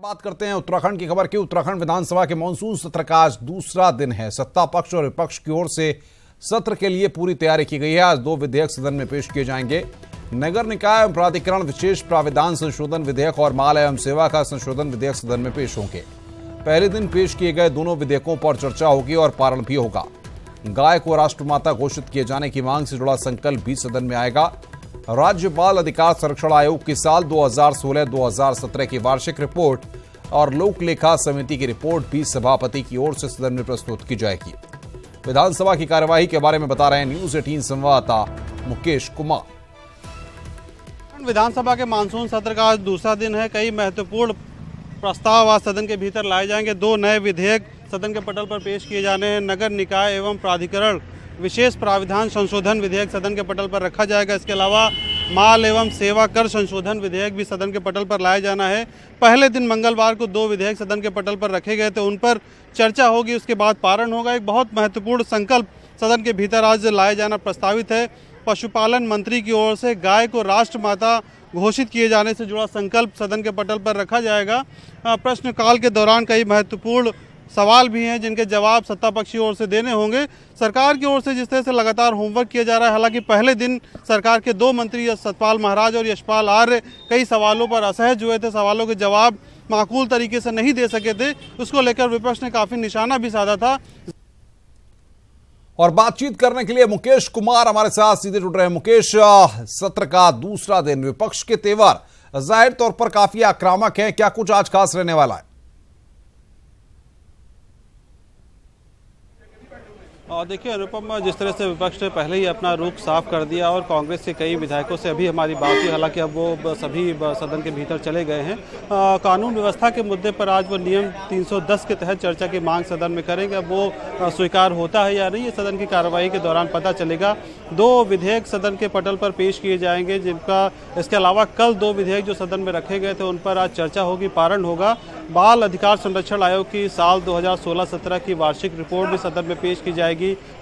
बात करते हैं उत्तराखंड की खबर की। उत्तराखंड विधानसभा के मानसून सत्र का आज दूसरा दिन है। सत्ता पक्ष और विपक्ष की ओर से सत्र के लिए पूरी तैयारी की गई है। आज 2 विधेयक सदन में पेश किए जाएंगे। नगर निकाय एवं प्राधिकरण विशेष प्राविधान संशोधन विधेयक और माल एवं सेवा का संशोधन विधेयक सदन में पेश होंगे। पहले दिन पेश किए गए दोनों विधेयकों पर चर्चा होगी और पारण भी होगा। गाय को राष्ट्रमाता घोषित किए जाने की मांग से जुड़ा संकल्प भी सदन में आएगा। राज्य बाल अधिकार संरक्षण आयोग की साल 2016-2017 की वार्षिक रिपोर्ट और लोक लेखा समिति की रिपोर्ट भी सभापति की ओर से सदन में प्रस्तुत की जाएगी। विधानसभा की कार्यवाही के बारे में बता रहे हैं न्यूज 18 संवाददाता मुकेश कुमार। विधानसभा के मानसून सत्र का आज दूसरा दिन है। कई महत्वपूर्ण प्रस्ताव आज सदन के भीतर लाए जाएंगे। 2 नए विधेयक सदन के पटल पर पेश किए जाने हैं। नगर निकाय एवं प्राधिकरण विशेष प्राविधान संशोधन विधेयक सदन के पटल पर रखा जाएगा। इसके अलावा माल एवं सेवा कर संशोधन विधेयक भी सदन के पटल पर लाया जाना है। पहले दिन मंगलवार को 2 विधेयक सदन के पटल पर रखे गए थे, उन पर चर्चा होगी, उसके बाद पारण होगा। एक बहुत महत्वपूर्ण संकल्प सदन के भीतर आज लाया जाना प्रस्तावित है। पशुपालन मंत्री की ओर से गाय को राष्ट्रमाता घोषित किए जाने से जुड़ा संकल्प सदन के पटल पर रखा जाएगा। प्रश्नकाल के दौरान कई महत्वपूर्ण सवाल भी हैं जिनके जवाब सत्ता पक्ष की ओर से देने होंगे। सरकार की ओर से जिस तरह से लगातार होमवर्क किया जा रहा है, हालांकि पहले दिन सरकार के 2 मंत्री सतपाल महाराज और यशपाल आर्य कई सवालों पर असहज हुए थे, सवालों के जवाब माकूल तरीके से नहीं दे सके थे। उसको लेकर विपक्ष ने काफी निशाना भी साधा था। और बातचीत करने के लिए मुकेश कुमार हमारे साथ सीधे जुड़ रहे हैं। मुकेश, सत्र का दूसरा दिन, विपक्ष के तेवर जाहिर तौर पर काफी आक्रामक है, क्या कुछ आज खास रहने वाला है? देखिए अनुपम, जिस तरह से विपक्ष ने पहले ही अपना रुख साफ कर दिया और कांग्रेस के कई विधायकों से अभी हमारी बात हुई, हालांकि अब वो सभी सदन के भीतर चले गए हैं। कानून व्यवस्था के मुद्दे पर आज वो नियम 310 के तहत चर्चा की मांग सदन में करेंगे। अब वो स्वीकार होता है या नहीं, ये सदन की कार्रवाई के दौरान पता चलेगा। 2 विधेयक सदन के पटल पर पेश किए जाएंगे, जिनका इसके अलावा कल 2 विधेयक जो सदन में रखे गए थे उन पर आज चर्चा होगी, पारण होगा। बाल अधिकार संरक्षण आयोग की साल 2016-17 की वार्षिक रिपोर्ट भी सदन में पेश की जाएगी।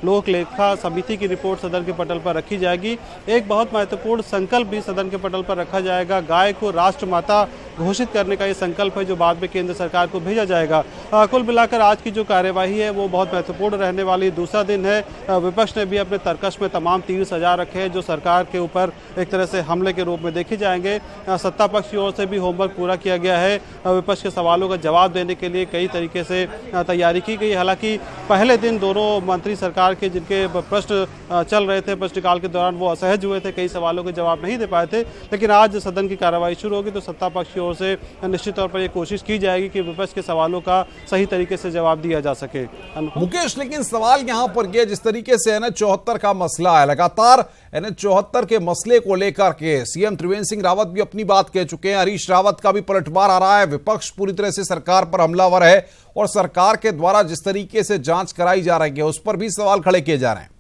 लोक लेखा समिति की रिपोर्ट सदन के पटल पर रखी जाएगी। एक बहुत महत्वपूर्ण संकल्प भी सदन के पटल पर रखा जाएगा। गाय को राष्ट्रमाता घोषित करने का ये संकल्प है, जो बाद में केंद्र सरकार को भेजा जाएगा। कुल मिलाकर आज की जो कार्यवाही है वो बहुत महत्वपूर्ण रहने वाली। दूसरा दिन है। विपक्ष ने भी अपने तर्कश में तमाम तीर सजा रखे हैं, जो सरकार के ऊपर एक तरह से हमले के रूप में देखे जाएंगे। सत्ता पक्ष की ओर से भी होमवर्क पूरा किया गया है। विपक्ष के सवालों का जवाब देने के लिए कई तरीके से तैयारी की गई। हालांकि पहले दिन दोनों मंत्री सरकार के जिनके प्रश्न चल रहे थे, प्रश्नकाल के दौरान वो असहज हुए थे, कई सवालों के जवाब नहीं दे पाए थे। लेकिन आज सदन की कार्रवाई शुरू होगी तो सत्ता पक्ष की ओर से निश्चित तौर पर यह कोशिश की जाएगी कि विपक्ष के सवालों का सही तरीके से जवाब दिया जा सके। मुकेश, लेकिन सवाल यहां पर यह, जिस तरीके से NH-74 का मसला है, लगातार NH-74 के मसले को लेकर के सीएम त्रिवेंद्र सिंह रावत भी अपनी बात कह चुके हैं। हरीश रावत का भी पलटवार आ रहा है। विपक्ष पूरी तरह से सरकार पर हमलावर है और सरकार के द्वारा जिस तरीके से जांच कराई जा रही है उस पर भी सवाल खड़े किए जा रहे हैं।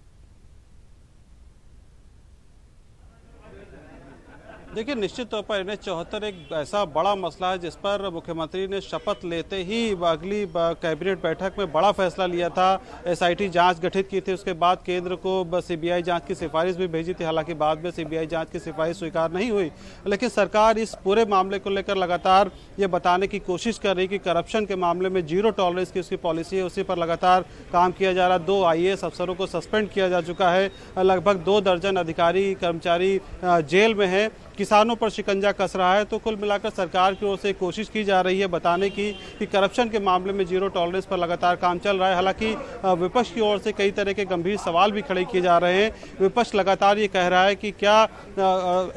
देखिए, निश्चित तौर पर NH-74 एक ऐसा बड़ा मसला है जिस पर मुख्यमंत्री ने शपथ लेते ही अगली कैबिनेट बैठक में बड़ा फैसला लिया था। SIT जांच गठित की थी, उसके बाद केंद्र को CBI जांच की सिफारिश भी भेजी थी। हालांकि बाद में CBI जांच की सिफारिश स्वीकार नहीं हुई, लेकिन सरकार इस पूरे मामले को लेकर लगातार ये बताने की कोशिश कर रही कि करप्शन के मामले में 0 टॉलरेंस की उसकी पॉलिसी है, उसी पर लगातार काम किया जा रहा है। 2 IAS अफसरों को सस्पेंड किया जा चुका है। लगभग 2 दर्जन अधिकारी कर्मचारी जेल में हैं। किसानों पर शिकंजा कस रहा है। तो कुल मिलाकर सरकार की ओर से कोशिश की जा रही है बताने की कि करप्शन के मामले में 0 टॉलरेंस पर लगातार काम चल रहा है। हालांकि विपक्ष की ओर से कई तरह के गंभीर सवाल भी खड़े किए जा रहे हैं। विपक्ष लगातार ये कह रहा है कि क्या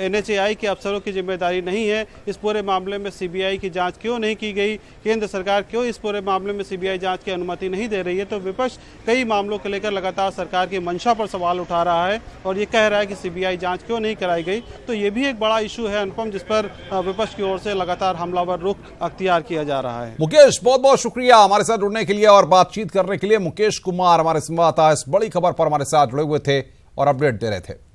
NHAI के अफसरों की जिम्मेदारी नहीं है, इस पूरे मामले में CBI की जाँच क्यों नहीं की गई, केंद्र सरकार क्यों इस पूरे मामले में CBI जाँच की अनुमति नहीं दे रही है। तो विपक्ष कई मामलों को लेकर लगातार सरकार की मंशा पर सवाल उठा रहा है और ये कह रहा है कि CBI जाँच क्यों नहीं कराई गई। तो ये भी एक बड़ा इशू है अनुपम, जिस पर विपक्ष की ओर से लगातार हमलावर रुख अख्तियार किया जा रहा है। मुकेश, बहुत बहुत शुक्रिया हमारे साथ जुड़ने के लिए और बातचीत करने के लिए। मुकेश कुमार हमारे संवाददाता इस बड़ी खबर पर हमारे साथ जुड़े हुए थे और अपडेट दे रहे थे।